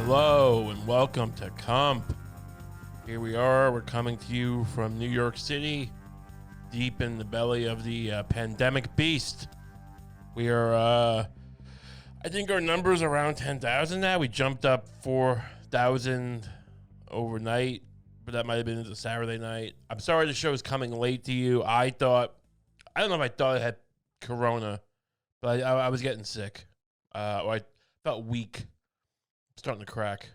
Hello and welcome to Kump. Here we are. We're coming to you from New York City, deep in the belly of the pandemic beast. We are, I think our number's around 10,000 now. We jumped up 4,000 overnight, but that might have been into Saturday night. I'm sorry the show is coming late to you. I don't know if I thought I had corona, but I was getting sick. Or I felt weak. Starting to crack.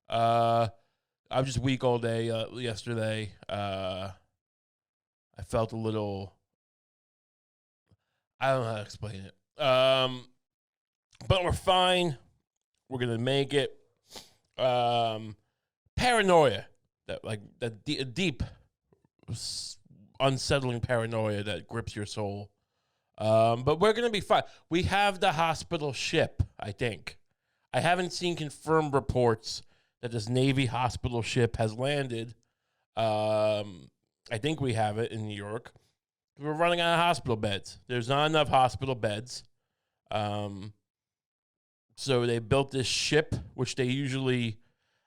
I was just weak all day yesterday. I felt a little, I don't know how to explain it. But we're fine. We're gonna make it. Paranoia, deep, unsettling paranoia that grips your soul. But we're gonna be fine. We have the hospital ship, I think. I haven't seen confirmed reports that this Navy hospital ship has landed. I think we have it in New York. We're running out of hospital beds. There's not enough hospital beds. So they built this ship, which they usually,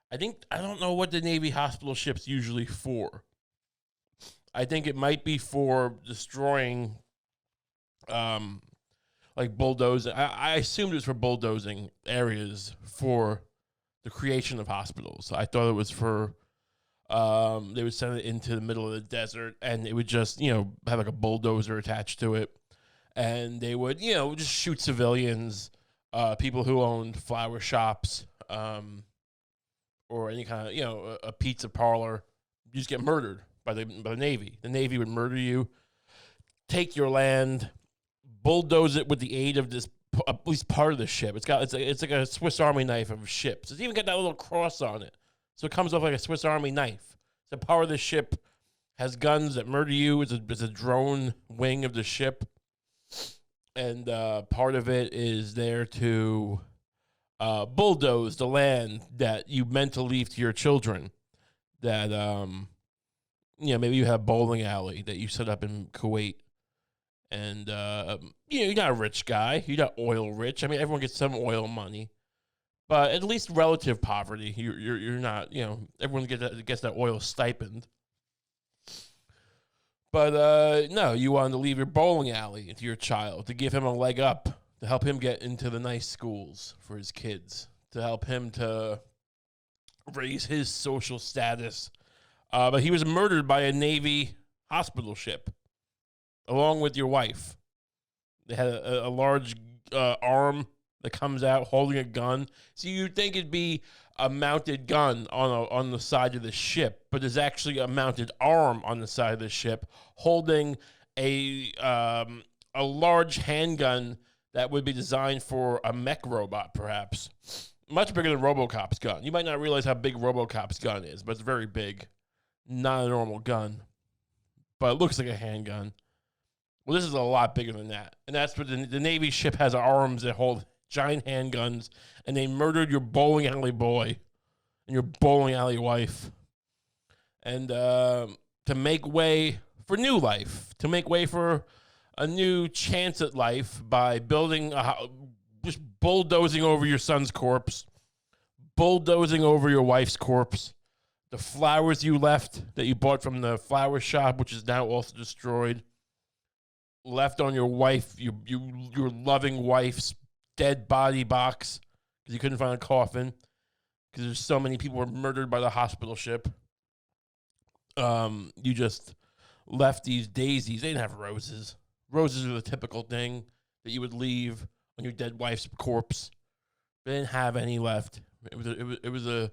I don't know what the Navy hospital ship's usually for. I think it might be for destroying, like bulldozing. I assumed it was for bulldozing areas for the creation of hospitals. I thought it was for, they would send it into the middle of the desert and it would just, have like a bulldozer attached to it. And they would, just shoot civilians, people who owned flower shops, or any kind of, a pizza parlor. You just get murdered by the Navy. The Navy would murder you, take your land, bulldoze it with the aid of this, at least part of the ship. It's like a Swiss Army knife of ships. It's even got that little cross on it, so it comes off like a Swiss Army knife. The part of the ship has guns that murder you. It's a drone wing of the ship, and part of it is there to bulldoze the land that you meant to leave to your children. That maybe you have a bowling alley that you set up in Kuwait. And, you're not a rich guy. You're not oil rich. I mean, everyone gets some oil money. But at least relative poverty, you're not, everyone gets that oil stipend. But, no, you wanted to leave your bowling alley to your child to give him a leg up, to help him get into the nice schools for his kids, to help him to raise his social status. But he was murdered by a Navy hospital ship, along with your wife. They had a large arm that comes out holding a gun. So you'd think it'd be a mounted gun on the side of the ship, but there's actually a mounted arm on the side of the ship holding a large handgun that would be designed for a mech robot, perhaps. Much bigger than RoboCop's gun. You might not realize how big RoboCop's gun is, but it's very big. Not a normal gun, but it looks like a handgun. Well, this is a lot bigger than that. And that's what the Navy ship has, arms that hold giant handguns, and they murdered your bowling alley boy and your bowling alley wife. And to make way for new life, to make way for a new chance at life by building, just bulldozing over your son's corpse, bulldozing over your wife's corpse, the flowers you left that you bought from the flower shop, which is now also destroyed, left on your wife, your loving wife's dead body box, because you couldn't find a coffin, because there's so many people were murdered by the hospital ship. You just left these daisies. They didn't have roses. Roses are the typical thing that you would leave on your dead wife's corpse. They didn't have any left. It was a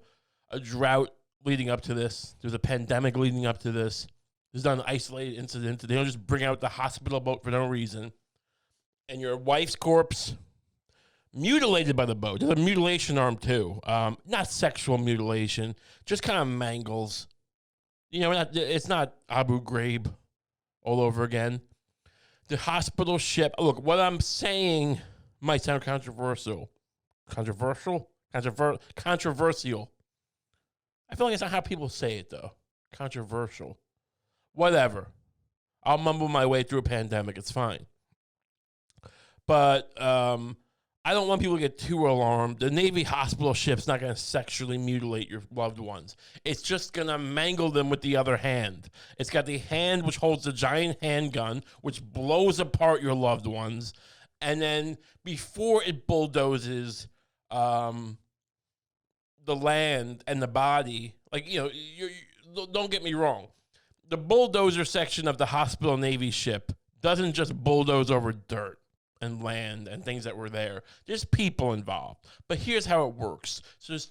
drought leading up to this. There was a pandemic leading up to this. This is not an isolated incident. They don't just bring out the hospital boat for no reason. And your wife's corpse, mutilated by the boat. There's a mutilation arm, too. Not sexual mutilation, just kind of mangles. It's not Abu Ghraib all over again. The hospital ship, look, what I'm saying might sound controversial. Controversial? Controversial. I feel like it's not how people say it, though. Controversial. Whatever. I'll mumble my way through a pandemic. It's fine. But I don't want people to get too alarmed. The Navy hospital ship's not going to sexually mutilate your loved ones. It's just going to mangle them with the other hand. It's got the hand which holds the giant handgun, which blows apart your loved ones. And then before it bulldozes the land and the body, like, don't get me wrong. The bulldozer section of the hospital Navy ship doesn't just bulldoze over dirt and land and things that were there. There's people involved. But here's how it works. So there's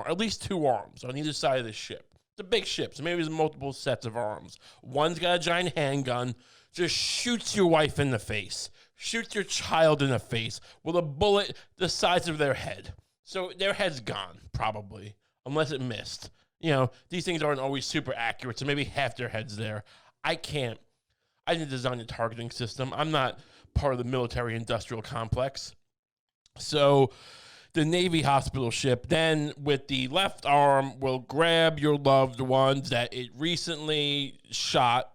at least two arms on either side of the ship. It's a big ship, so maybe there's multiple sets of arms. One's got a giant handgun, just shoots your wife in the face, shoots your child in the face with a bullet the size of their head. So their head's gone, probably, unless it missed. These things aren't always super accurate, so maybe half their head's there. I didn't design the targeting system. I'm not part of the military-industrial complex. So the Navy hospital ship then, with the left arm, will grab your loved ones that it recently shot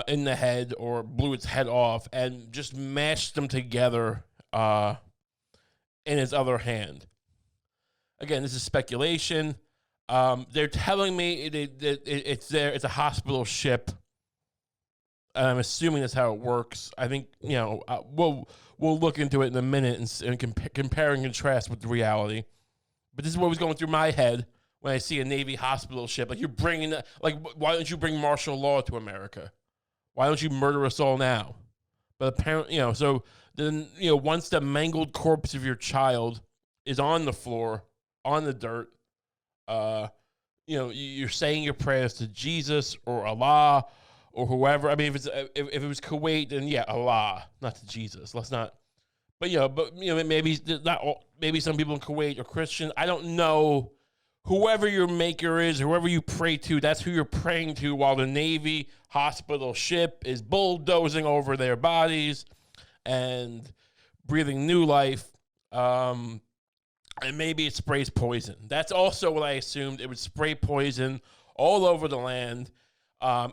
in the head or blew its head off and just mashed them together in its other hand. Again, this is speculation. They're telling me it's there. It's a hospital ship. I'm assuming that's how it works. I think, we'll look into it in a minute and compare and contrast with the reality. But this is what was going through my head when I see a Navy hospital ship. Like, why don't you bring martial law to America? Why don't you murder us all now? But apparently, so then, once the mangled corpse of your child is on the floor, on the dirt, you're saying your prayers to Jesus or Allah or whoever. I mean, if it was Kuwait, then yeah, Allah, not to Jesus. Let's not. But maybe not all, maybe some people in Kuwait are Christian. I don't know. Whoever your maker is, whoever you pray to, that's who you're praying to while the Navy hospital ship is bulldozing over their bodies and breathing new life. And maybe it sprays poison. That's also what I assumed. It would spray poison all over the land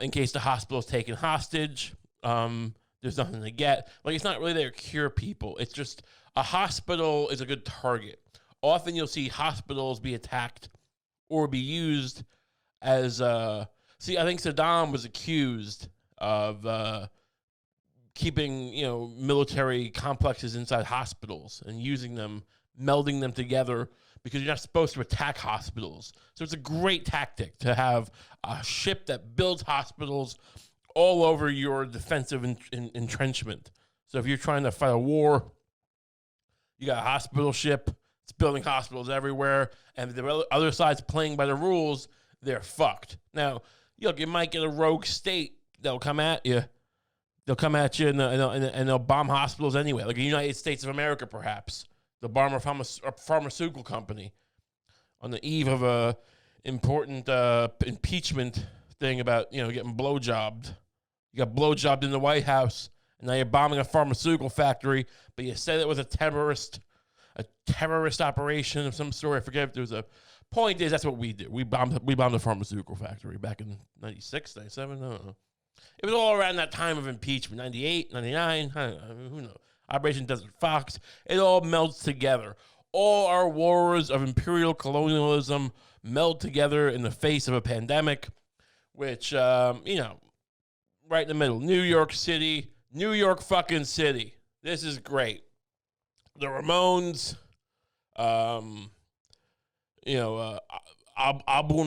in case the hospital is taken hostage. There's nothing to get. Like, it's not really there to cure people. It's just a hospital is a good target. Often you'll see hospitals be attacked or be used as I think Saddam was accused of keeping, military complexes inside hospitals and using them, melding them together, because you're not supposed to attack hospitals. So it's a great tactic to have a ship that builds hospitals all over your defensive entrenchment. So if you're trying to fight a war, you got a hospital ship, it's building hospitals everywhere, and the other side's playing by the rules, they're fucked. Now, you might get a rogue state that'll come at you. They'll come at you and they'll bomb hospitals anyway, like the United States of America, perhaps. The bomb a pharmaceutical company on the eve of a important impeachment thing about, getting blowjobbed. You got blowjobbed in the White House, and now you're bombing a pharmaceutical factory, but you said it was a terrorist operation of some sort. I forget if there was a point. Is that's what we did. We bombed a pharmaceutical factory back in 96, 97, I don't know. It was all around that time of impeachment, 98, 99, I don't know, who knows. Operation Desert Fox. It all melds together. All our wars of imperial colonialism meld together in the face of a pandemic, which, right in the middle. New York City, New York fucking City. This is great. The Ramones, Abun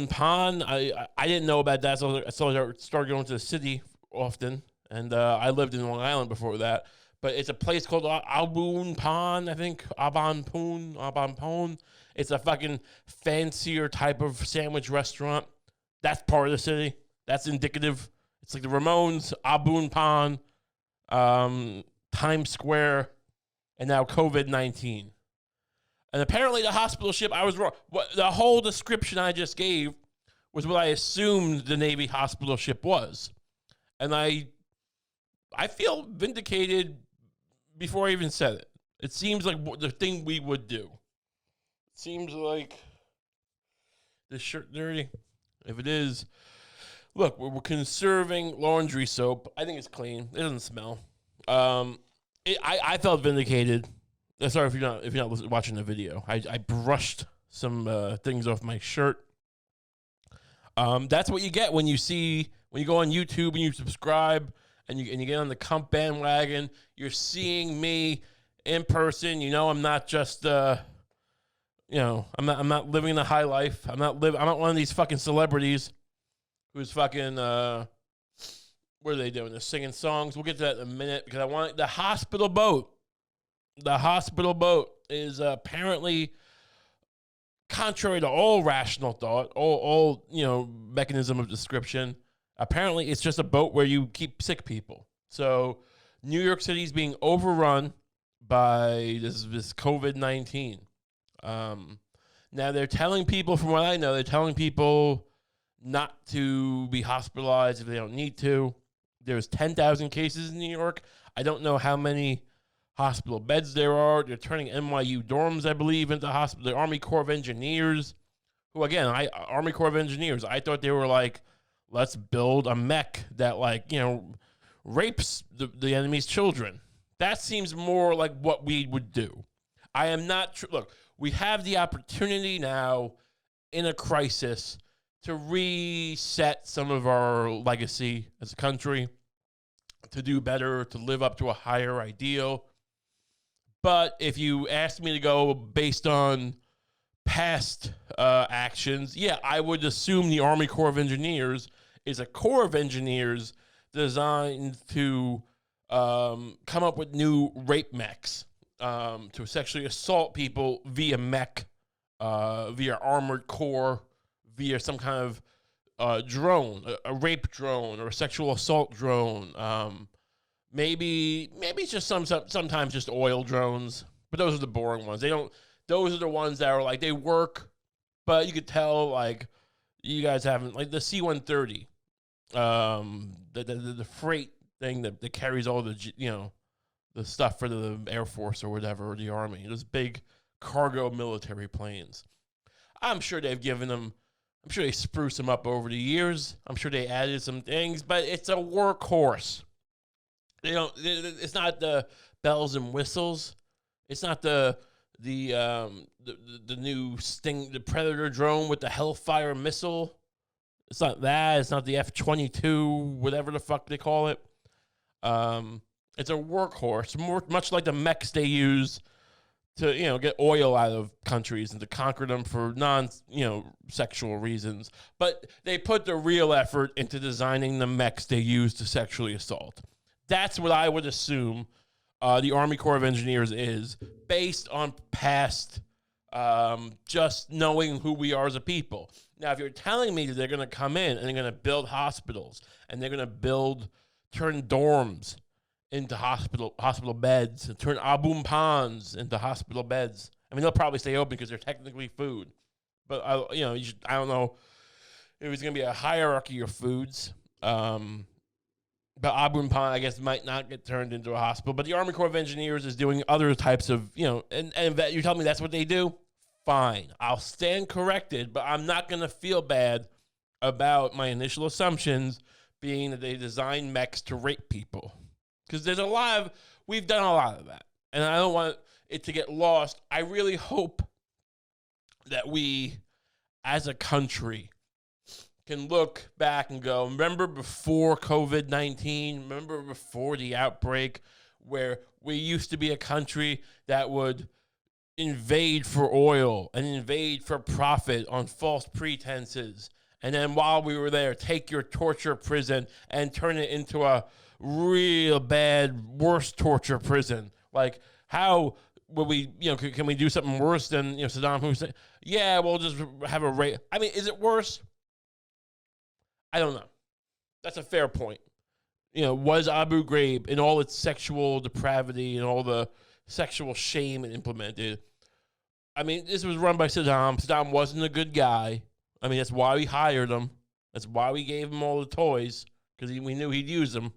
Pan. I didn't know about that, so I started going to the city often, and I lived in Long Island before that. But it's a place called Abun Pan, I think. Aban Pon. It's a fucking fancier type of sandwich restaurant. That's part of the city. That's indicative. It's like the Ramones, Abun Pan, Times Square, and now COVID-19. And apparently the hospital ship, I was wrong. The whole description I just gave was what I assumed the Navy hospital ship was. And I feel vindicated before I even said it. It seems like the thing we would do. It seems like this shirt dirty. If it is, look, we're conserving laundry soap. I think it's clean. It doesn't smell. I felt vindicated Sorry if you're not watching the video. I brushed some things off my shirt. That's what you get when you go on YouTube and you subscribe and you get on the Kump bandwagon. You're seeing me in person. I'm not just I'm not living the high life. I'm not one of these fucking celebrities who's fucking what are they doing? They're singing songs. We'll get to that in a minute because I want the hospital boat. The hospital boat is apparently, contrary to all rational thought, all mechanism of description, apparently it's just a boat where you keep sick people. So New York City is being overrun by this COVID-19. Now they're telling people, from what I know, they're telling people not to be hospitalized if they don't need to. There's 10,000 cases in New York. I don't know how many hospital beds there are. They're turning NYU dorms, I believe, into hospital. The Army Corps of Engineers, who again, Army Corps of Engineers, I thought they were like, let's build a mech that rapes the enemy's children. That seems more like what we would do. I am not look, we have the opportunity now in a crisis to reset some of our legacy as a country, to do better, to live up to a higher ideal. But if you ask me to go based on past actions, yeah, I would assume the Army Corps of Engineers is a corps of engineers designed to come up with new rape mechs, to sexually assault people via mech, via armored core, via some kind of drone, a rape drone or a sexual assault drone. Maybe it's just sometimes just oil drones, but those are the boring ones. Those are the ones that are like, they work, but you could tell like you guys haven't, like the C-130, the freight thing that carries all the the stuff for the Air Force or whatever, or the Army. Those big cargo military planes. I'm sure they've given them. I'm sure they spruced them up over the years. I'm sure they added some things, but it's a workhorse. It's not the bells and whistles. It's not the new Sting, the Predator drone with the Hellfire missile. It's not that. It's not the F-22, whatever the fuck they call it. It's a workhorse, much like the mechs they use to get oil out of countries and to conquer them for sexual reasons. But they put the real effort into designing the mechs they use to sexually assault. That's what I would assume the Army Corps of Engineers is, based on past just knowing who we are as a people. Now, if you're telling me that they're going to come in and they're going to build hospitals and they're going to turn dorms into hospital beds and turn abum pans into hospital beds. I mean, they'll probably stay open because they're technically food. But, I don't know if it's going to be a hierarchy of foods. But abum pan, I guess, might not get turned into a hospital. But the Army Corps of Engineers is doing other types of, and you tell me that's what they do? Fine. I'll stand corrected, but I'm not going to feel bad about my initial assumptions being that they design mechs to rape people. Because we've done a lot of that. And I don't want it to get lost. I really hope that we, as a country, can look back and go, remember before COVID-19, remember before the outbreak, where we used to be a country that would invade for oil and invade for profit on false pretenses. And then while we were there, take your torture prison and turn it into a real bad, worse torture prison. Like, how would we, can we do something worse than, Saddam Hussein? Yeah, we'll just have a rape. I mean, is it worse? I don't know. That's a fair point. Was Abu Ghraib, in all its sexual depravity and all the sexual shame it implemented, I mean, this was run by Saddam. Saddam wasn't a good guy. I mean, that's why we hired him. That's why we gave him all the toys, because we knew he'd use them.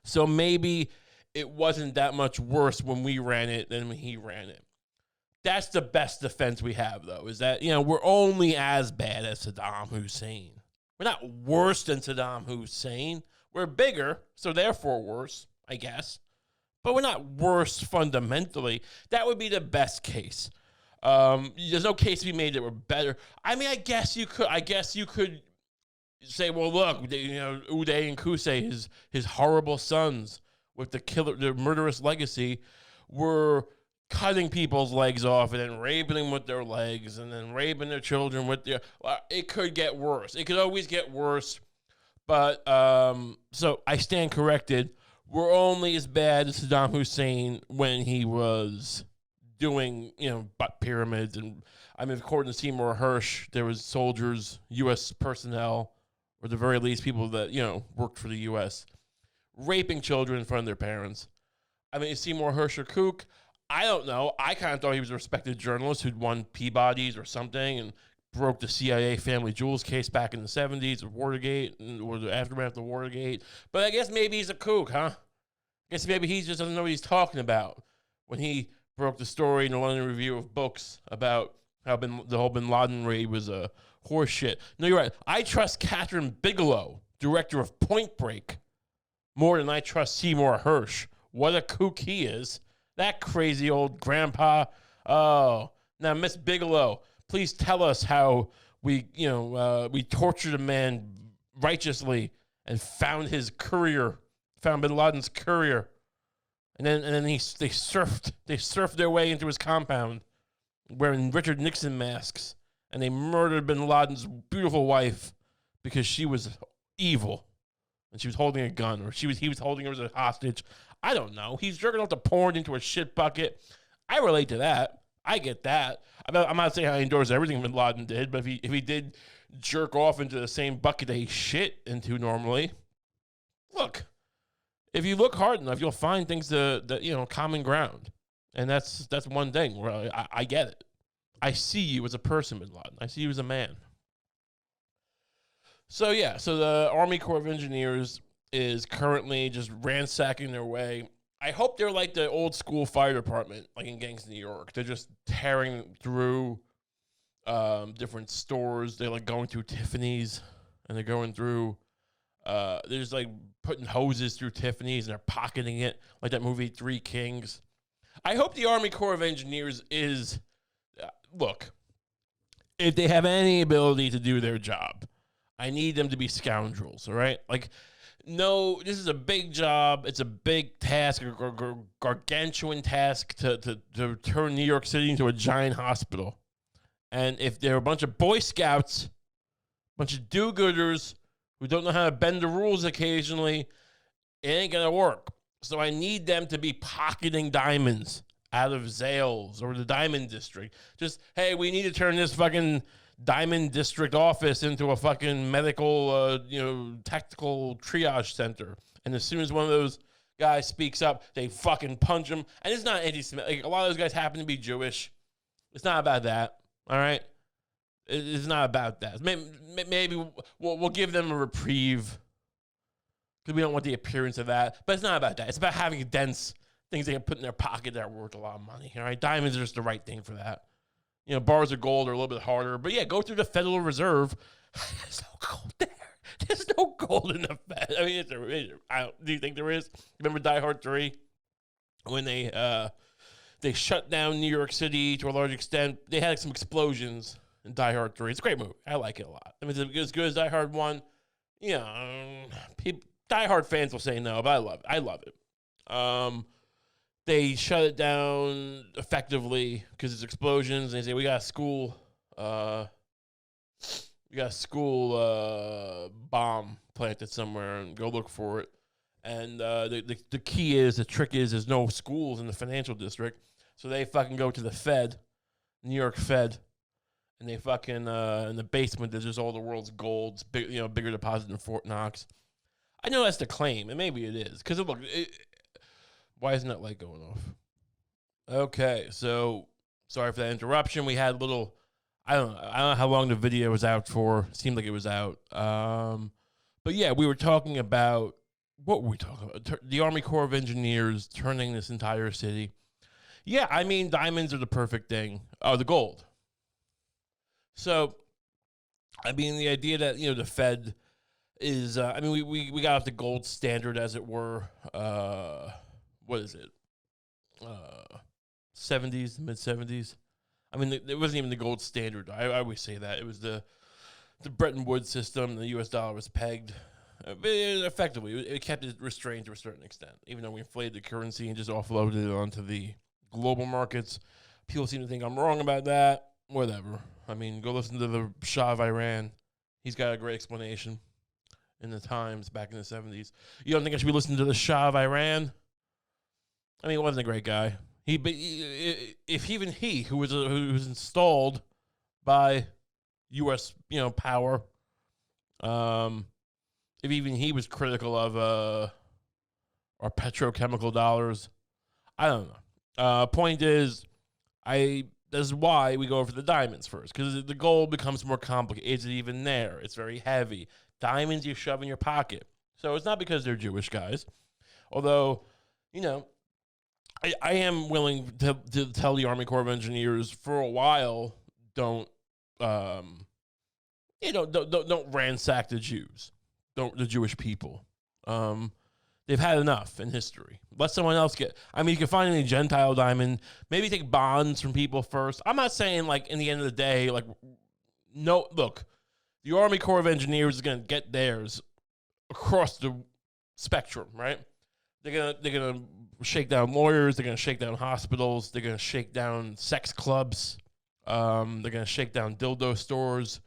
So maybe it wasn't that much worse when we ran it than when he ran it. That's the best defense we have, though, is that, we're only as bad as Saddam Hussein. We're not worse than Saddam Hussein. We're bigger, so therefore worse, I guess. but we're not worse fundamentally. That would be the best case. There's no case to be made that we're better. I mean, I guess you could say, well, look, Uday and Kusei, his horrible sons with the murderous legacy, were cutting people's legs off and then raping them with their legs and then raping their children with their. It could get worse. It could always get worse. But so I stand corrected. We're only as bad as Saddam Hussein when he was doing, butt pyramids. And I mean, according to Seymour Hersh, there was soldiers, U.S. personnel, or at the very least people that, worked for the U.S., raping children in front of their parents. I mean, is Seymour Hersh a kook? I don't know. I kind of thought he was a respected journalist who'd won Peabody's or something and broke the CIA family jewels case back in the 70s of Watergate or the aftermath of Watergate. But I guess maybe he's a kook, huh? I guess maybe he just doesn't know what he's talking about when he broke the story in the London Review of Books about how the whole Bin Laden raid was a horse shit. No, you're right. I trust Catherine Bigelow, director of Point Break, more than I trust Seymour Hersh. What a kook he is. That crazy old grandpa. Oh, now, Miss Bigelow, please tell us how we tortured a man righteously and found Bin Laden's courier. And then they surfed their way into his compound wearing Richard Nixon masks, and they murdered Bin Laden's beautiful wife because she was evil and she was holding a gun, or he was holding her as a hostage. I don't know. He's jerking off the porn into a shit bucket. I relate to that. I get that. I'm not saying I endorse everything Bin Laden did, but if he did jerk off into the same bucket that he shit into normally, look, if you look hard enough, you'll find things that common ground, and that's one thing where I get it. I see you as a person, Bin Laden. I see you as a man. So the Army Corps of Engineers is currently just ransacking their way. I hope they're like the old school fire department, like in Gangs of New York. They're just tearing through different stores. They're like going through Tiffany's, and they're going through. They're just like putting hoses through Tiffany's, and they're pocketing it, like that movie Three Kings. I hope the Army Corps of Engineers is, look, if they have any ability to do their job, I need them to be scoundrels, all right? Like, no, this is a big job. It's a big task, a gargantuan task to turn New York City into a giant hospital. And if they're a bunch of Boy Scouts, a bunch of do-gooders who don't know how to bend the rules occasionally, it ain't going to work. So I need them to be pocketing diamonds out of Zales or the Diamond District. Just, hey, we need to turn this fucking Diamond District office into a fucking medical, tactical triage center. And as soon as one of those guys speaks up, they fucking punch him. And it's not anti-Semitic. Like, a lot of those guys happen to be Jewish. It's not about that, all right? It's not about that. Maybe we'll give them a reprieve because we don't want the appearance of that. But it's not about that. It's about having dense things they can put in their pocket that are worth a lot of money. All right, diamonds are just the right thing for that. Bars of gold are a little bit harder. But yeah, go through the Federal Reserve. There's no gold there. There's no gold in the Fed. I mean, do you think there is? Remember Die Hard 3? When they shut down New York City to a large extent. They had some explosions in Die Hard 3. It's a great movie. I like it a lot. I mean, it's as good as Die Hard 1. Die Hard fans will say no, but I love it. I love it. They shut it down effectively because it's explosions. And they say, we got a school bomb planted somewhere, and go look for it. And the key is, the trick is, there's no schools in the financial district. So they fucking go to the Fed, New York Fed, and they fucking, in the basement, there's just all the world's gold, bigger deposit than Fort Knox. I know that's the claim, and maybe it is. Because look, why isn't that light going off? Okay, so sorry for that interruption. We had a little, I don't know how long the video was out for. It seemed like it was out. But yeah, we were talking about, what were we talking about? The Army Corps of Engineers turning this entire city. Yeah, I mean, diamonds are the perfect thing. Oh, the gold. So, I mean, the idea that, the Fed is, we got off the gold standard, as it were. What is it? 70s, mid 70s. I mean, it wasn't even the gold standard. I always say that. It was the Bretton Woods system. The U.S. dollar was pegged. Effectively, it kept it restrained to a certain extent, even though we inflated the currency and just offloaded it onto the global markets. People seem to think I'm wrong about that. Whatever. I mean, go listen to the Shah of Iran. He's got a great explanation in the Times back in the 70s. You don't think I should be listening to the Shah of Iran? I mean, he wasn't a great guy. If even he, who was installed by U.S. power, if even he was critical of our petrochemical dollars, I don't know. Point is, that's why we go for the diamonds first, because the gold becomes more complicated. Is it even there? It's very heavy. Diamonds you shove in your pocket. So it's not because they're Jewish guys. Although, I am willing to tell the Army Corps of Engineers for a while, don't ransack the Jews, the Jewish people. They've had enough in history. Let someone else get. I mean, you can find any Gentile diamond. Maybe take bonds from people first. I'm not saying in the end of the day, no. Look, the Army Corps of Engineers is going to get theirs across the spectrum, right? They're gonna shake down lawyers. They're gonna shake down hospitals. They're gonna shake down sex clubs. They're gonna shake down dildo stores.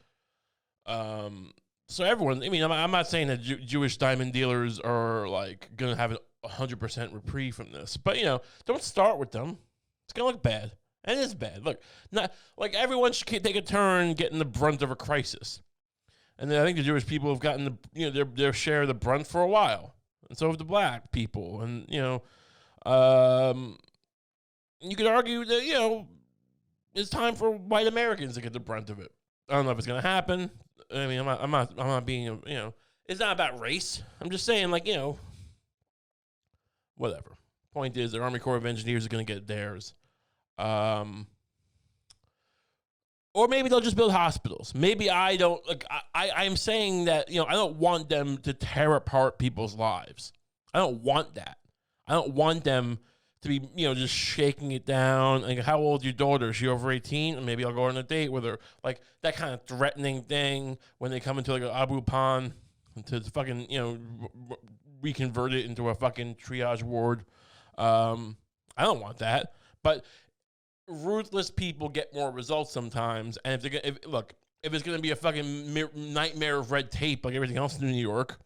So everyone, I mean, I'm not saying that Jewish diamond dealers are gonna have 100% reprieve from this, but don't start with them. It's gonna look bad, and it is bad. Look, not everyone should take a turn getting the brunt of a crisis, and then I think the Jewish people have gotten their share of the brunt for a while, and so have the black people, and you could argue that it's time for white Americans to get the brunt of it. I don't know if it's gonna happen. I mean, I'm not being, it's not about race. I'm just saying, whatever. Point is, the Army Corps of Engineers are going to get theirs. Or maybe they'll just build hospitals. Maybe I don't, I'm saying that, I don't want them to tear apart people's lives. I don't want that. I don't want them to be, just shaking it down. How old is your daughter? Is she over 18? Maybe I'll go on a date with her. That kind of threatening thing when they come into an Abu Pan to fucking, reconvert it into a fucking triage ward. I don't want that. But ruthless people get more results sometimes. And if it's going to be a fucking nightmare of red tape like everything else in New York,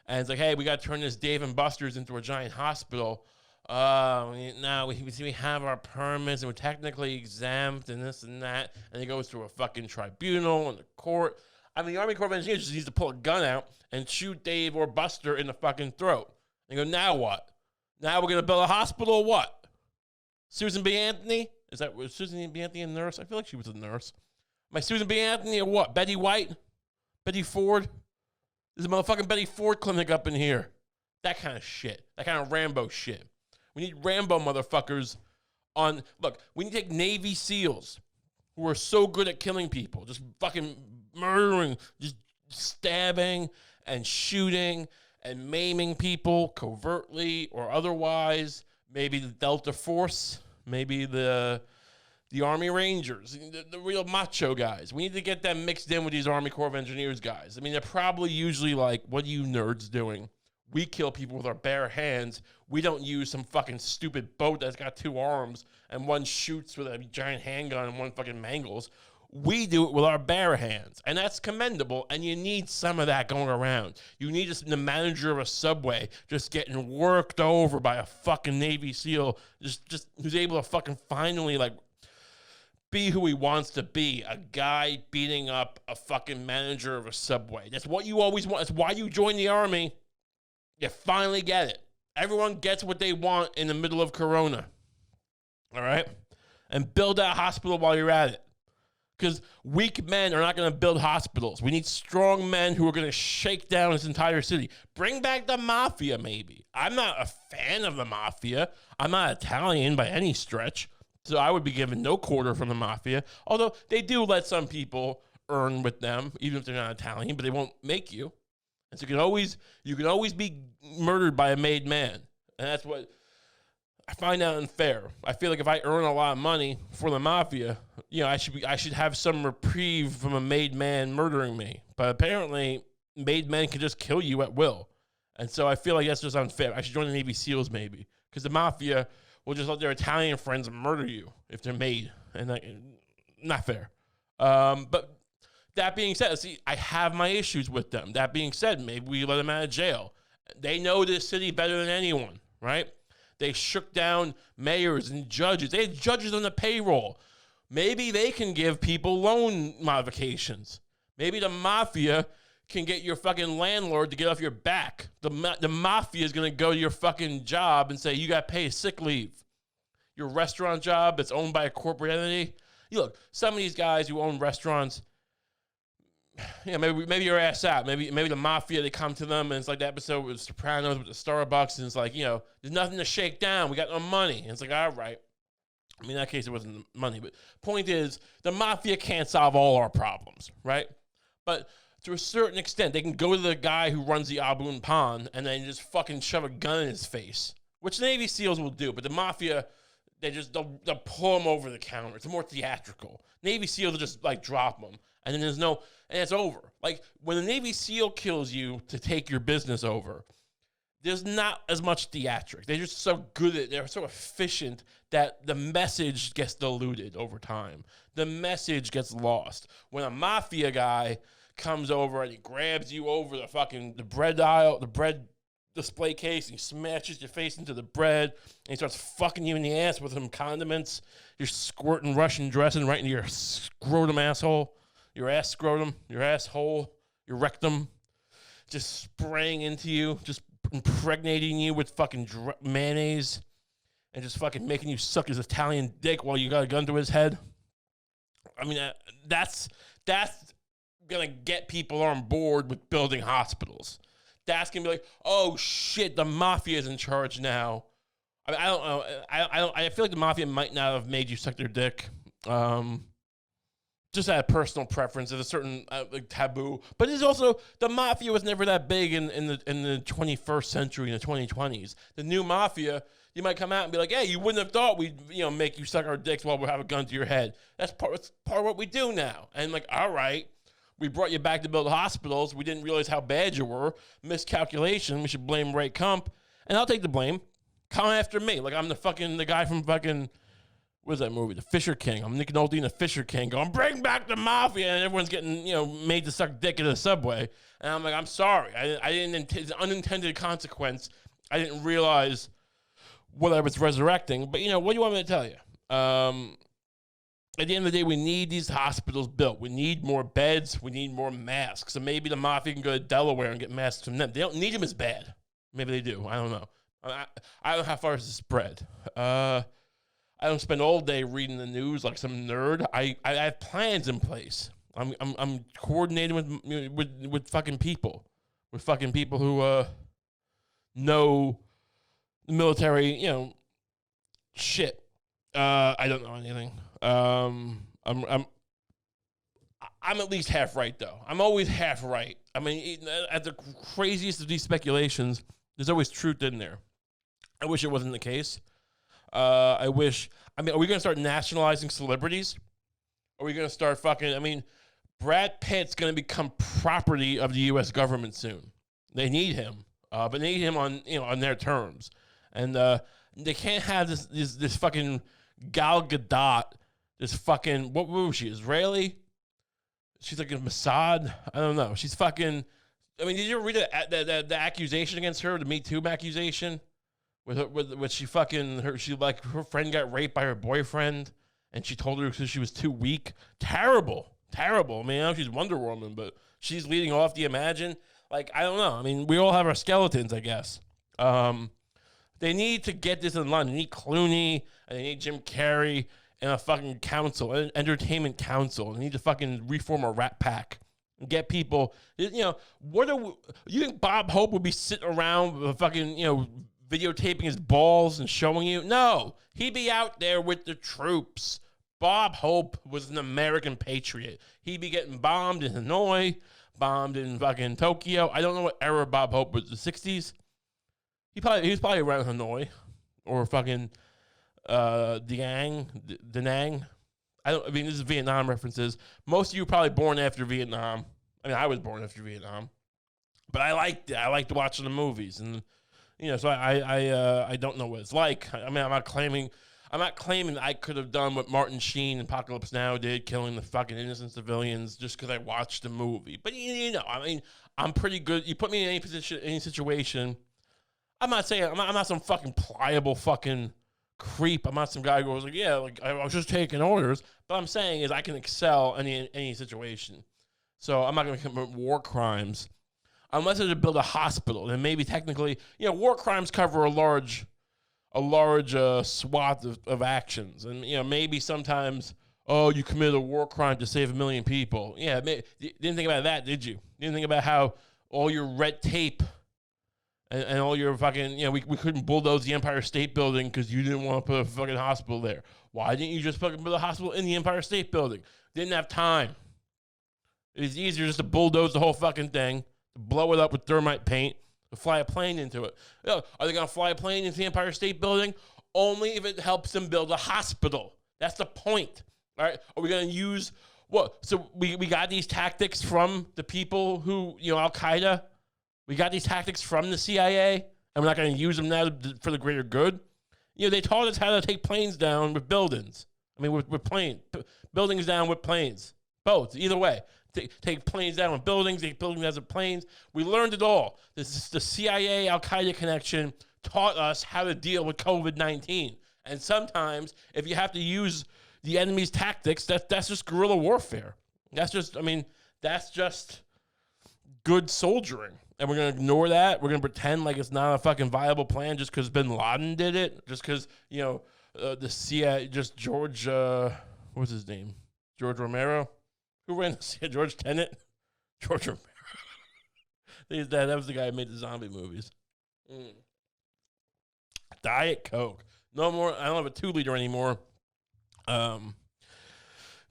and it's hey, we got to turn this Dave and Buster's into a giant hospital. Now we have our permits and we're technically exempt and this and that, and it goes through a fucking tribunal and the court. I mean, the Army Corps of Engineers just needs to pull a gun out and shoot Dave or Buster in the fucking throat. And go, now what? Now we're gonna build a hospital or what? Susan B. Anthony? Was Susan B. Anthony a nurse? I feel like she was a nurse. Am I Susan B. Anthony or what? Betty White? Betty Ford? There's a motherfucking Betty Ford clinic up in here. That kind of shit. That kind of Rambo shit. We need Rambo motherfuckers on. Look, we need to take Navy SEALs who are so good at killing people, just fucking murdering, just stabbing and shooting and maiming people covertly or otherwise. Maybe the Delta Force, maybe the Army Rangers, the real macho guys. We need to get them mixed in with these Army Corps of Engineers guys. I mean, they're probably usually what are you nerds doing? We kill people with our bare hands. We don't use some fucking stupid boat that's got 2 arms and one shoots with a giant handgun and one fucking mangles. We do it with our bare hands, and that's commendable, and you need some of that going around. You need the manager of a Subway just getting worked over by a fucking Navy SEAL, just who's able to fucking finally, be who he wants to be, a guy beating up a fucking manager of a Subway. That's what you always want. That's why you join the Army. You finally get it. Everyone gets what they want in the middle of Corona. All right? And build that hospital while you're at it. Because weak men are not going to build hospitals. We need strong men who are going to shake down this entire city. Bring back the mafia, maybe. I'm not a fan of the mafia. I'm not Italian by any stretch. So I would be given no quarter from the mafia. Although they do let some people earn with them, even if they're not Italian, but they won't make you. And so you can always be murdered by a made man. And that's what I find that unfair. I feel like if I earn a lot of money for the mafia, I should have some reprieve from a made man murdering me. But apparently, made men can just kill you at will, and so I feel like that's just unfair. I should join the Navy SEALs maybe, because the mafia will just let their Italian friends murder you if they're made, and not fair. But that being said, see, I have my issues with them. That being said, maybe we let them out of jail. They know this city better than anyone, right? They shook down mayors and judges. They had judges on the payroll. Maybe they can give people loan modifications. Maybe the mafia can get your fucking landlord to get off your back. The mafia is going to go to your fucking job and say, you got to pay sick leave. Your restaurant job that's owned by a corporate entity. Look, some of these guys who own restaurants, maybe your ass out. Maybe the mafia, they come to them, and it's like the episode with Sopranos with the Starbucks, and it's like, there's nothing to shake down. We got no money. And it's like, all right. I mean, in that case, it wasn't money. But point is, the mafia can't solve all our problems, right? But to a certain extent, they can go to the guy who runs the Abun Pond and then just fucking shove a gun in his face, which the Navy SEALs will do. But the mafia, they'll pull him over the counter. It's more theatrical. Navy SEALs will just like drop them, and then and it's over. Like when the Navy SEAL kills you to take your business over, there's not as much theatric. They're just so good at it. They're so efficient that the message gets diluted over time. The message gets lost. When a mafia guy comes over and he grabs you over the bread aisle, the bread display case, and he smashes your face into the bread, and he starts fucking you in the ass with some condiments. You're squirting Russian dressing right into your scrotum asshole, your ass scrotum, your asshole, your rectum, just spraying into you, just impregnating you with fucking mayonnaise, and just fucking making you suck his Italian dick while you got a gun to his head. I mean, that's gonna get people on board with building hospitals. That's gonna be like, oh shit, the mafia is in charge now. I mean, I don't know. I feel like the mafia might not have made you suck their dick. Just out of personal preference, there's a certain taboo. But it's also, the mafia was never that big in the 21st century, in the 2020s. The new mafia, you might come out and be like, hey, you wouldn't have thought we'd make you suck our dicks while we have a gun to your head. That's part of what we do now. And like, all right, we brought you back to build hospitals. We didn't realize how bad you were. Miscalculation. We should blame Ray Kump. And I'll take the blame. Come after me. Like I'm the guy from fucking, what is that movie? The Fisher King. I'm Nick Nolte in The Fisher King going, bring back the mafia. And everyone's getting, made to suck dick in the subway. And I'm like, I'm sorry. I didn't, it's an unintended consequence. I didn't realize what I was resurrecting. But, what do you want me to tell you? At the end of the day, we need these hospitals built. We need more beds. We need more masks. So maybe the mafia can go to Delaware and get masks from them. They don't need them as bad. Maybe they do. I don't know. I don't know how far this is spread. I don't spend all day reading the news like some nerd. I have plans in place. I'm coordinating with fucking people. With fucking people who know the military, shit. I don't know anything. I'm at least half right, though. I'm always half right. I mean, at the craziest of these speculations, there's always truth in there. I wish it wasn't the case. Are we going to start nationalizing celebrities? Are we going to start Brad Pitt's going to become property of the U.S. government soon. They need him, but they need him on their terms. And they can't have this fucking Gal Gadot, this fucking, what was she, Israeli? She's like a Mossad? I don't know. She's fucking, did you ever read the accusation against her, the Me Too accusation? Her friend got raped by her boyfriend, and she told her because she was too weak. Terrible. I mean, she's Wonder Woman, but she's leading off. Do you imagine? Like, I don't know. I mean, we all have our skeletons, I guess. They need to get this in line. They need Clooney, and they need Jim Carrey, and a fucking council, an entertainment council. They need to fucking reform a Rat Pack and get people. You think Bob Hope would be sitting around with fucking, videotaping his balls and showing you? No, he'd be out there with the troops. Bob Hope was an American patriot. He'd be getting bombed in Hanoi, bombed in fucking Tokyo. I don't know what era Bob Hope was, the 60s? He was probably around Hanoi or fucking Da Nang. I mean, this is Vietnam references. Most of you were probably born after Vietnam. I mean, I was born after Vietnam, but I liked it. I liked watching the movies, and so I don't know what it's like. I mean, I'm not claiming I could have done what Martin Sheen and Apocalypse Now did, killing the fucking innocent civilians, just because I watched the movie. But I mean, I'm pretty good. You put me in any position, any situation. I'm not saying I'm not some fucking pliable fucking creep. I'm not some guy who goes like, yeah, like I was just taking orders. But I'm saying is I can excel in any situation. So I'm not going to commit war crimes unless it's to build a hospital. And maybe technically, war crimes cover a large swath of actions. And maybe sometimes, you committed a war crime to save 1 million people. Yeah, you didn't think about that, did you? You didn't think about how all your red tape and all your fucking, we couldn't bulldoze the Empire State Building because you didn't want to put a fucking hospital there. Why didn't you just fucking put a hospital in the Empire State Building? Didn't have time. It was easier just to bulldoze the whole fucking thing, to blow it up with thermite paint, to fly a plane into it. Are they going to fly a plane into the Empire State Building? Only if it helps them build a hospital. That's the point. All right? Are we going to use what? So we got these tactics from the people who, Al-Qaeda. We got these tactics from the CIA, and we're not going to use them now for the greater good. They taught us how to take planes down with buildings. I mean, with planes. Buildings down with planes. Both. Either way. Take planes down with buildings, take buildings down with planes. We learned it all. This is the CIA Al-Qaeda connection taught us how to deal with COVID-19. And sometimes, if you have to use the enemy's tactics, that's just guerrilla warfare. That's just good soldiering. And we're going to ignore that. We're going to pretend like it's not a fucking viable plan just because Bin Laden did it. Just because, the CIA, just George, what's his name? George Romero? Who ran the CIA? George Tenet? George Romero. That was the guy who made the zombie movies. Diet Coke. No more. I don't have a 2-liter anymore.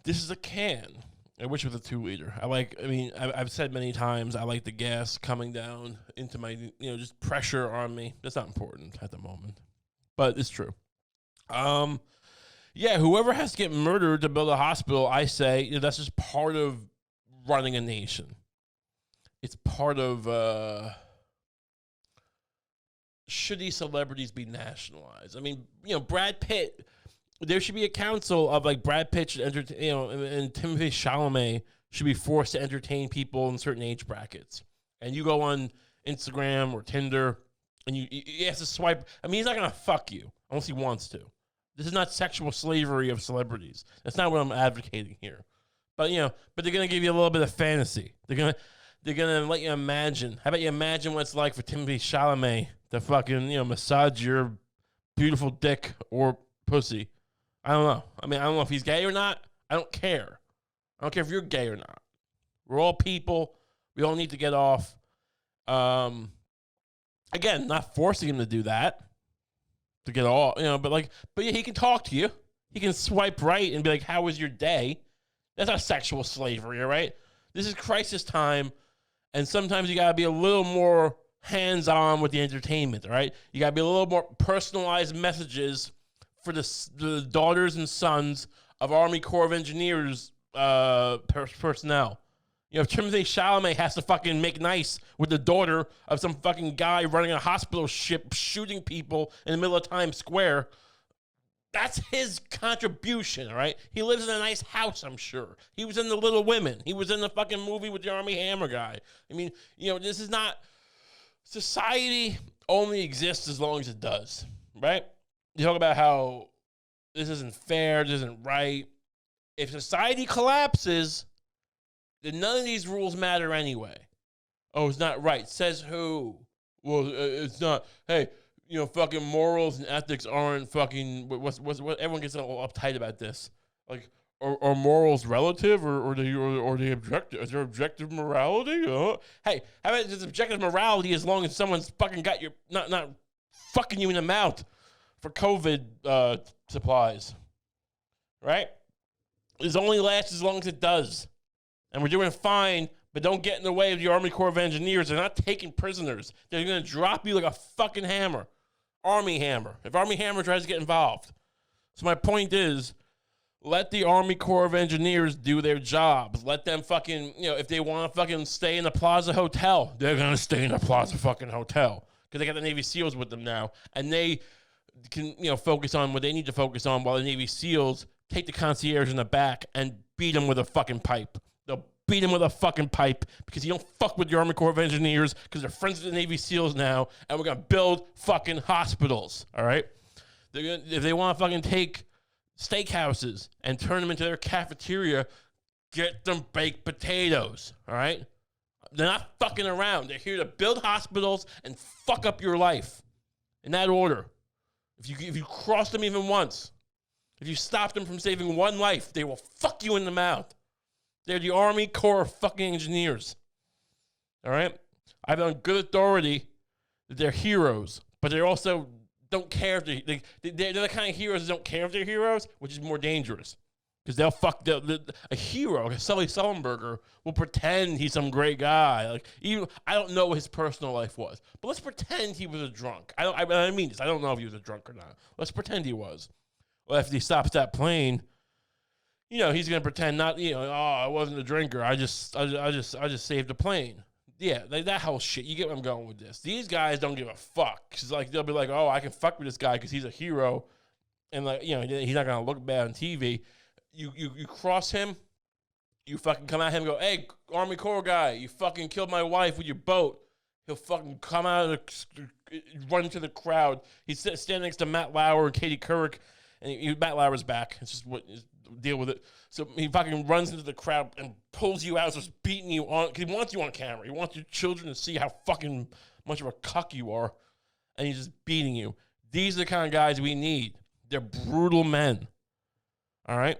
This is a can. I wish it was a 2-liter. I've said many times, I like the gas coming down into my, just pressure on me. That's not important at the moment, but it's true. Yeah, whoever has to get murdered to build a hospital, I say, that's just part of running a nation. It's part of, should these celebrities be nationalized? I mean, Brad Pitt, there should be a council of like Brad Pitt and Timothée Chalamet should be forced to entertain people in certain age brackets. And you go on Instagram or Tinder and you have to swipe. I mean, he's not going to fuck you unless he wants to. This is not sexual slavery of celebrities. That's not what I'm advocating here. But they're going to give you a little bit of fantasy. They're going to let you imagine. How about you imagine what it's like for Timothée Chalamet to fucking, massage your beautiful dick or pussy. I don't know. I mean, I don't know if he's gay or not. I don't care. I don't care if you're gay or not. We're all people. We all need to get off. Again, not forcing him to do that. To get all, but yeah, he can talk to you. He can swipe right and be like, how was your day? That's not sexual slavery, all right? This is crisis time, and sometimes you got to be a little more hands-on with the entertainment, all right? You got to be a little more personalized messages for the daughters and sons of Army Corps of Engineers personnel. If Timothée Chalamet has to fucking make nice with the daughter of some fucking guy running a hospital ship, shooting people in the middle of Times Square, that's his contribution, all right? He lives in a nice house, I'm sure. He was in The Little Women. He was in the fucking movie with the Army Hammer guy. I mean, this is not... Society only exists as long as it does, right? You talk about how this isn't fair, this isn't right. If society collapses, then none of these rules matter anyway. Oh, it's not right. Says who? Well, it's not. Hey, fucking morals and ethics aren't fucking. What? Everyone gets all uptight about this. Like, are morals relative or they objective? Is there objective morality? Hey, how about this objective morality as long as someone's fucking got your not fucking you in the mouth for COVID supplies, right? This only lasts as long as it does. And we're doing fine, but don't get in the way of the Army Corps of Engineers. They're not taking prisoners. They're going to drop you like a fucking hammer. Army Hammer. If Army Hammer tries to get involved. So my point is, let the Army Corps of Engineers do their jobs. Let them fucking, if they want to fucking stay in the Plaza Hotel, they're going to stay in the Plaza fucking Hotel. Because they got the Navy SEALs with them now. And they can, focus on what they need to focus on while the Navy SEALs take the concierge in the back and beat them with a fucking pipe. They'll beat him with a fucking pipe because you don't fuck with the Army Corps of Engineers because they're friends with the Navy SEALs now, and we're going to build fucking hospitals, all right? If they want to fucking take steakhouses and turn them into their cafeteria, get them baked potatoes, all right? They're not fucking around. They're here to build hospitals and fuck up your life. In that order. If you cross them even once, if you stop them from saving one life, they will fuck you in the mouth. They're the Army Corps of fucking Engineers. All right? I've on good authority that they're heroes, but they also don't care if they're the kind of heroes that don't care if they're heroes, which is more dangerous. Because they'll fuck a hero, like Sully Sullenberger, will pretend he's some great guy. Like even I don't know what his personal life was, but let's pretend he was a drunk. I mean this. I don't know if he was a drunk or not. Let's pretend he was. Well, if he stops that plane, he's gonna pretend not. I wasn't a drinker. I just saved the plane. Yeah, like that whole shit. You get where I'm going with this. These guys don't give a fuck. Cause like they'll be like, oh, I can fuck with this guy because he's a hero, and like he's not gonna look bad on TV. You cross him, you fucking come at him and go, hey, Army Corps guy, you fucking killed my wife with your boat. He'll fucking come out of run into the crowd. He's standing next to Matt Lauer and Katie Couric, and Matt Lauer's back. It's just deal with it. So he fucking runs into the crowd and pulls you out, starts beating you on, because he wants you on camera. He wants your children to see how fucking much of a cuck you are, and he's just beating you. These are the kind of guys we need. They're brutal men. All right?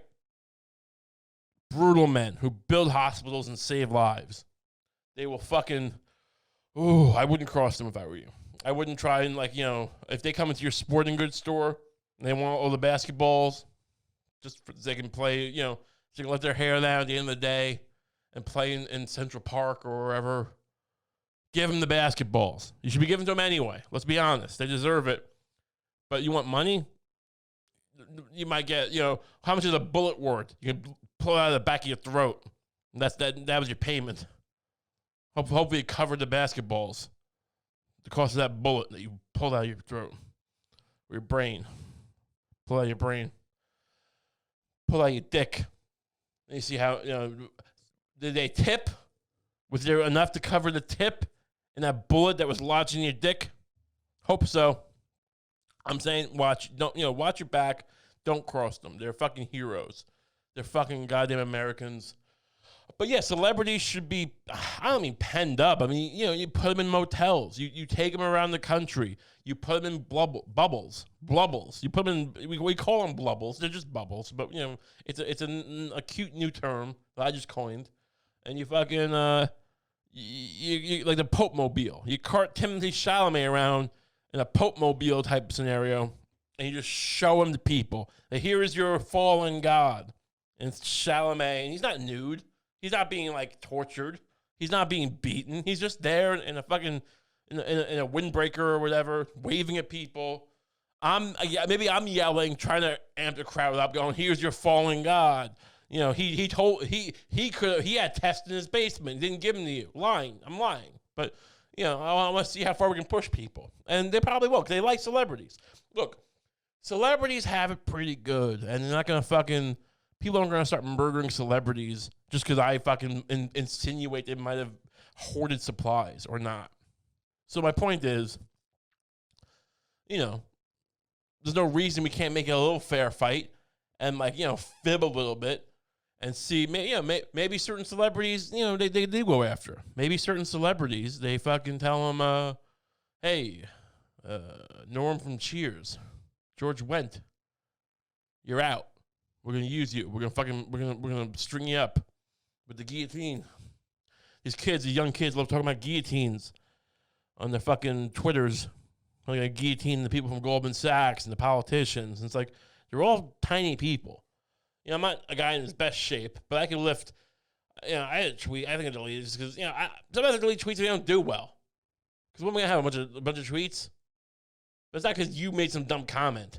Brutal men who build hospitals and save lives. They will fucking, I wouldn't cross them if I were you. I wouldn't try and if they come into your sporting goods store and they want all the basketballs, just so they can play, so they can let their hair down at the end of the day and play in Central Park or wherever. Give them the basketballs. You should be giving them anyway. Let's be honest. They deserve it. But you want money? You might get, how much is a bullet worth? You can pull it out of the back of your throat. And that was your payment. Hopefully it covered the basketballs. The cost of that bullet that you pulled out of your throat. Or your brain. Pull out your brain. Pull out your dick. And you see how, did they tip? Was there enough to cover the tip in that bullet that was lodged in your dick? Hope so. I'm saying watch your back. Don't cross them. They're fucking heroes. They're fucking goddamn Americans. But yeah, celebrities should be, I don't mean penned up. I mean, you put them in motels. You take them around the country. You put them in bubbles. You put them in, we call them blubbles. They're just bubbles. But, it's a cute new term that I just coined. And you fucking, you like the Pope Mobile. You cart Timothy Chalamet around in a Pope Mobile type scenario, and you just show him to people. That here is your fallen god. And it's Chalamet, and he's not nude. He's not being, tortured. He's not being beaten. He's just there in a fucking, in a windbreaker or whatever, waving at people. Maybe I'm yelling, trying to amp the crowd up, going, here's your fallen god. He had tests in his basement. He didn't give them to you. I'm lying. But, I want to see how far we can push people. And they probably will, because they like celebrities. Look, celebrities have it pretty good, and they're not going to fucking, people aren't going to start murdering celebrities just because I fucking insinuate they might have hoarded supplies or not. So my point is, there's no reason we can't make it a little fair fight and, fib a little bit and see, maybe certain celebrities, they go after. Maybe certain celebrities, they fucking tell them, hey, Norm from Cheers, George Wendt, you're out. We're gonna use you. We're gonna string you up with the guillotine. These young kids love talking about guillotines on their fucking Twitters. They're gonna guillotine the people from Goldman Sachs and the politicians. And it's like, they're all tiny people. I'm not a guy in his best shape, but I can lift. I had a tweet. I think I deleted it because sometimes I delete tweets if they don't do well. Because what am I gonna have a bunch of tweets? But it's not because you made some dumb comment.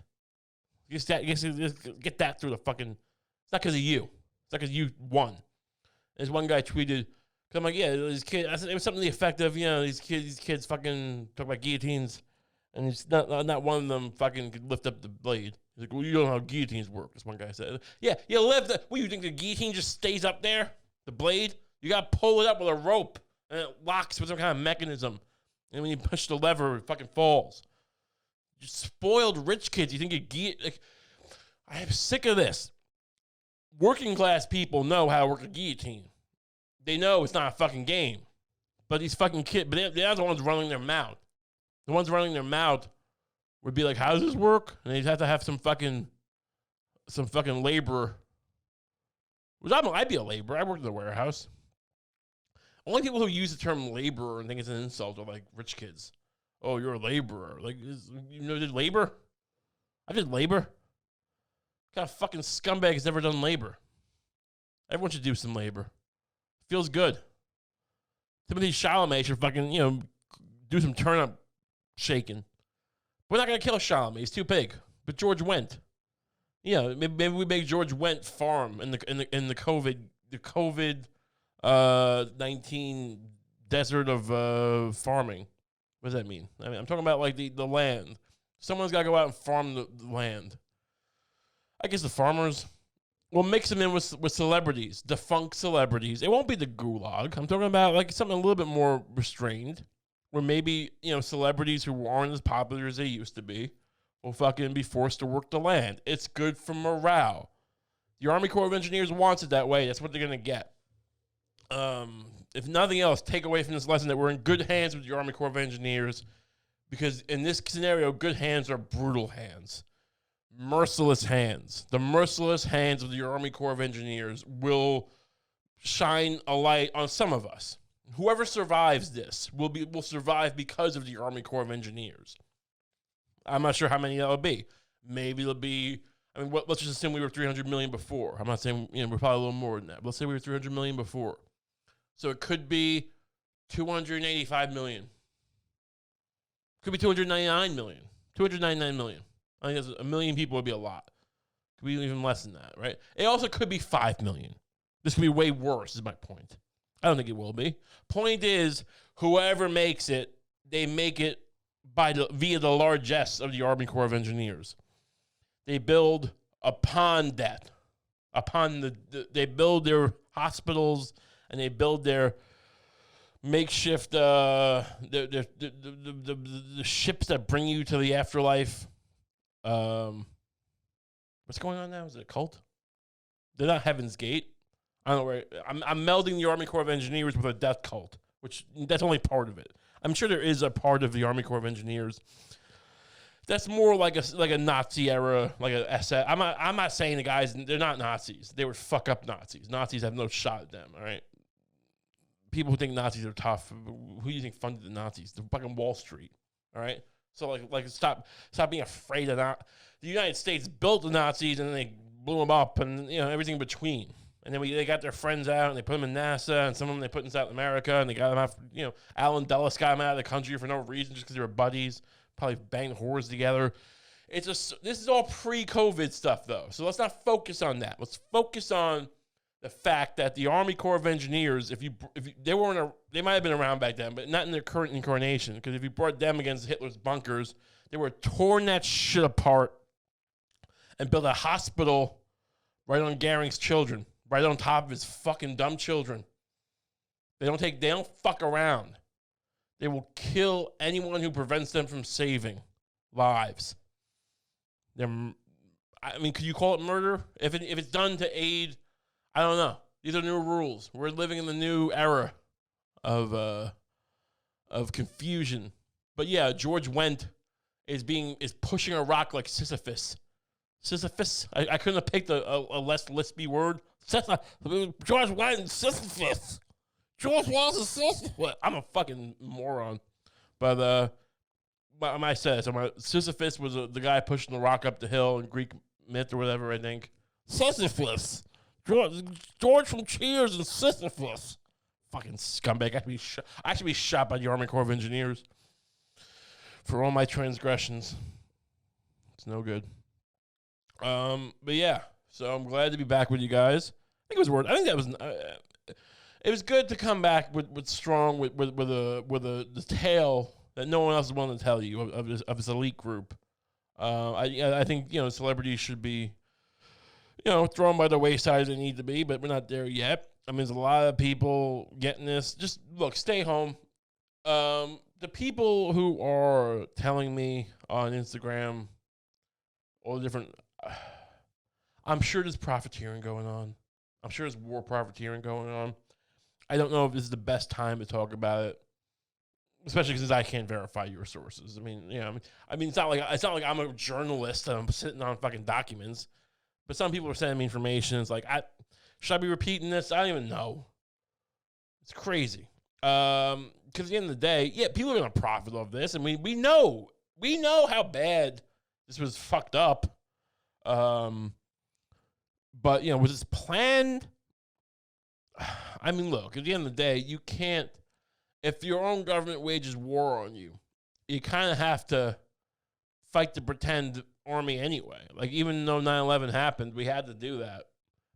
Just get that through the fucking. It's not because of you. It's not because you won. There's one guy tweeted, I'm like, yeah, these kids. It was something to the effect of, these kids fucking talk about guillotines, and it's not one of them fucking could lift up the blade. He's like, well, you don't know how guillotines work. This one guy said, yeah, you lift the. What, you think the guillotine just stays up there? The blade? You gotta pull it up with a rope, and it locks with some kind of mechanism. And when you push the lever, it fucking falls. You spoiled rich kids. You think you like, I am sick of this. Working class people know how to work a guillotine. They know it's not a fucking game. But these fucking kids, but they're the ones running their mouth. The ones running their mouth would be like, how does this work? And they'd have to have some fucking laborer. Which I'd be a laborer. I worked in the warehouse. Only people who use the term laborer and think it's an insult are like rich kids. Oh, you're a laborer. Like, did labor? I did labor. What kind of fucking scumbag has never done labor? Everyone should do some labor. Feels good. Timothy Chalamet should fucking, do some turnip shaking. We're not going to kill Chalamet. He's too big. But George Wendt. Maybe we make George Wendt farm in the COVID 19 desert of farming. What does that mean? I mean, I'm talking about like the land. Someone's got to go out and farm the land. I guess the farmers will mix them in with celebrities, defunct celebrities. It won't be the gulag. I'm talking about like something a little bit more restrained, where maybe celebrities who aren't as popular as they used to be will fucking be forced to work the land. It's good for morale. The Army Corps of Engineers wants it that way. That's what they're gonna get. If nothing else, take away from this lesson that we're in good hands with the Army Corps of Engineers, because in this scenario, good hands are brutal hands. Merciless hands. The merciless hands of the Army Corps of Engineers will shine a light on some of us. Whoever survives this will survive because of the Army Corps of Engineers. I'm not sure how many that'll be. Maybe it'll be. I mean, let's just assume we were 300 million before. I'm not saying we're probably a little more than that. But let's say we were 300 million before. So it could be 285 million. Could be 299 million. 299 million. I think that's a million people would be a lot. Could be even less than that, right? It also could be 5 million. This could be way worse, is my point. I don't think it will be. Point is, whoever makes it, they make it via the largesse of the Army Corps of Engineers. They build upon that. They build their hospitals and they build their makeshift the ships that bring you to the afterlife. What's going on now? Is it a cult? They're not Heaven's Gate. I don't know where. I'm melding the Army Corps of Engineers with a death cult, which that's only part of it. I'm sure there is a part of the Army Corps of Engineers that's more like a Nazi era, like a SS. I'm not saying the guys, they're not Nazis. They were fuck up Nazis. Nazis have no shot at them. All right. People who think Nazis are tough, who do you think funded the Nazis? The fucking Wall Street. All right. So like stop being afraid of that. The United States built the Nazis and then they blew them up and everything in between. And then they got their friends out and they put them in NASA, and some of them they put in South America, and they got them out. Alan Dulles got them out of the country for no reason, just because they were buddies, probably banged whores together. This is all pre-COVID stuff, though. So let's not focus on that. Let's focus on the fact that the Army Corps of Engineers, they might have been around back then, but not in their current incarnation. Because if you brought them against Hitler's bunkers, they were torn that shit apart and built a hospital right on Goering's children. Right on top of his fucking dumb children. They don't fuck around. They will kill anyone who prevents them from saving lives. Could you call it murder? If it's done to aid, I don't know. These are new rules. We're living in the new era of confusion. But yeah, George Wendt is pushing a rock like Sisyphus. Sisyphus? I couldn't have picked a less lispy word. George Wendt, Sisyphus. George Wendt is Sisyphus. I'm a fucking moron. But I said it. Sisyphus was the guy pushing the rock up the hill in Greek myth or whatever, I think. Sisyphus. George from Cheers and Sisyphus. Fucking scumbag. I should be shot by the Army Corps of Engineers. for all my transgressions. It's no good. But yeah, so I'm glad to be back with you guys. I think it was worth. I think that was. It was good to come back with strong with the tale that no one else is willing to tell you of this elite group. I think celebrities should be thrown by the wayside as they need to be, but we're not there yet. I mean, there's a lot of people getting this. Just look, stay home. The people who are telling me on Instagram all the different, I'm sure there's profiteering going on. I'm sure there's war profiteering going on. I don't know if this is the best time to talk about it, especially since I can't verify your sources. I mean, it's not like I'm a journalist and I'm sitting on fucking documents. But some people are sending me information. It's like, should I be repeating this? I don't even know. It's crazy. Because at the end of the day, yeah, people are gonna profit off this, and we know how bad this was fucked up. But was this planned? I mean, look, at the end of the day, you can't, if your own government wages war on you, you kind of have to fight the pretend army anyway. Like, even though 9/11 happened, we had to do that.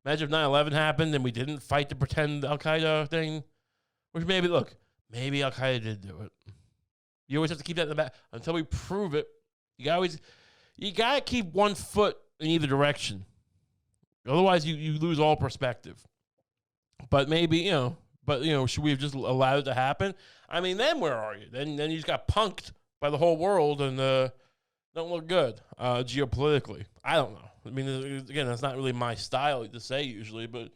Imagine if 9/11 happened and we didn't fight the pretend Al-Qaeda thing, which maybe Al-Qaeda did do it. You always have to keep that in the back until we prove it. You got to keep one foot in either direction. Otherwise, you lose all perspective. But maybe, should we have just allowed it to happen? I mean, then where are you? Then you just got punked by the whole world and don't look good geopolitically. I don't know. I mean, again, that's not really my style to say usually, but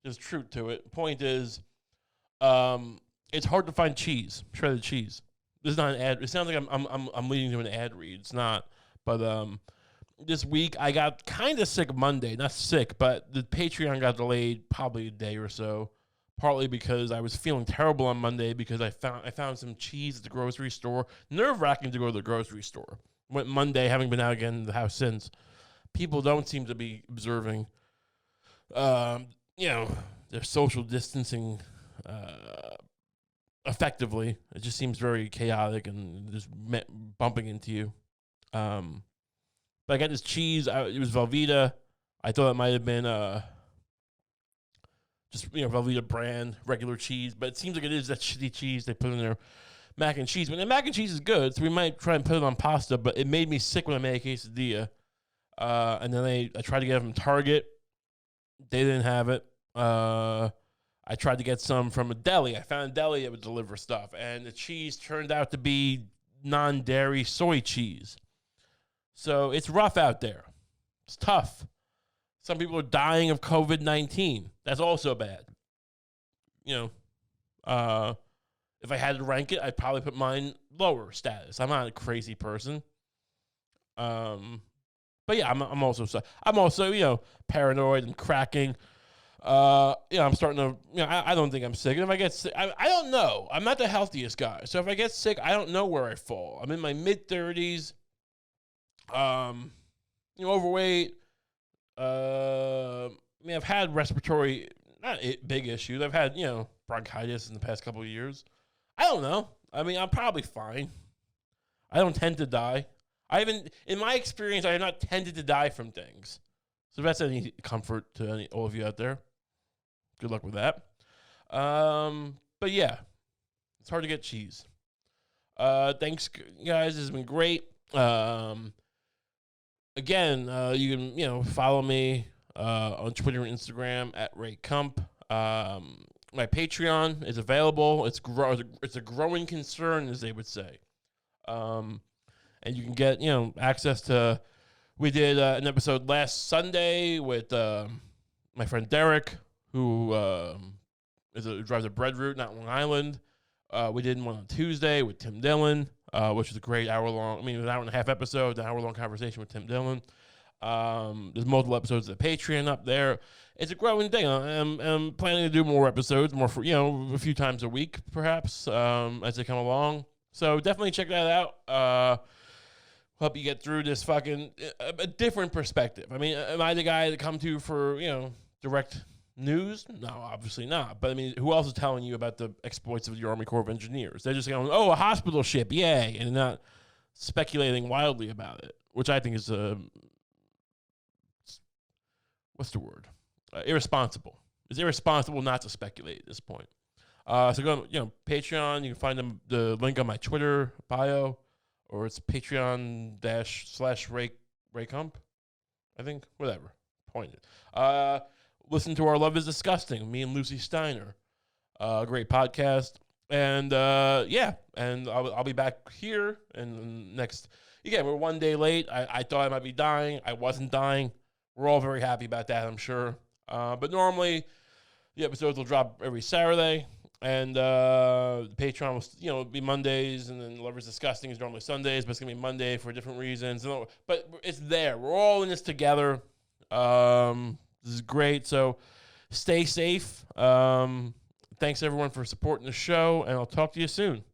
there's truth to it. Point is, it's hard to find cheese, shredded cheese. This is not an ad. It sounds like I'm leading to an ad read. It's not. But this week I got kind of sick Monday. Not sick, but the Patreon got delayed probably a day or so. Partly because I was feeling terrible on Monday because I found some cheese at the grocery store. Nerve-wracking to go to the grocery store. Went Monday, having been out again in the house since. People don't seem to be observing, their social distancing effectively. It just seems very chaotic and just bumping into you. But I got this cheese. It was Velveeta. I thought it might have been just Velveeta brand regular cheese, but it seems like it is that shitty cheese they put in their mac and cheese. But the mac and cheese is good, so we might try and put it on pasta. But it made me sick when I made a quesadilla. And then I tried to get it from Target. They didn't have it. I tried to get some from a deli. I found a deli that would deliver stuff, and the cheese turned out to be non-dairy soy cheese. So it's rough out there. It's tough. Some people are dying of COVID-19. That's also bad. If I had to rank it, I'd probably put mine lower status. I'm not a crazy person. But yeah, I'm also paranoid and cracking. I'm starting to, I don't think I'm sick. And if I get sick, I don't know. I'm not the healthiest guy. So if I get sick, I don't know where I fall. I'm in my mid-30s. Overweight. I've had respiratory, not big issues. I've had, bronchitis in the past couple of years. I don't know. I mean, I'm probably fine. I don't tend to die. In my experience, I have not tended to die from things. So if that's any comfort to all of you out there, good luck with that. But yeah, it's hard to get cheese. Thanks, guys. This has been great. Again, you can follow me on Twitter and Instagram at @RayKump. My Patreon is available. It's a growing concern, as they would say. And you can get access to. We did an episode last Sunday with my friend Derek, who drives a bread route out in Long Island. We did one on Tuesday with Tim Dillon, which was a great hour-long, it was an hour-and-a-half episode, an hour-long conversation with Tim Dillon. There's multiple episodes of the Patreon up there. It's a growing thing. I'm planning to do more episodes, more for, a few times a week, perhaps, as they come along. So definitely check that out. Help you get through this fucking, a different perspective. I mean, am I the guy to come to for, direct news? No, obviously not. But I mean, who else is telling you about the exploits of the Army Corps of Engineers? They're just going, oh, a hospital ship, yay. And not, speculating wildly about it, which I think is what's the word? Irresponsible. It's irresponsible not to speculate at this point. So go on, Patreon. You can find the link on my Twitter bio, or it's Patreon/Ray Kump. I think, whatever. Point it. Listen to Our Love is Disgusting, me and Lucy Steiner. Great podcast. And and I'll be back here and next. Again, we're 1 day late. I thought I might be dying. I wasn't dying. We're all very happy about that, I'm sure. But normally, the episodes will drop every Saturday. And the Patreon will, be Mondays, and then Love is Disgusting is normally Sundays, but it's going to be Monday for different reasons. But it's there. We're all in this together. This is great. So stay safe. Thanks, everyone, for supporting the show, and I'll talk to you soon.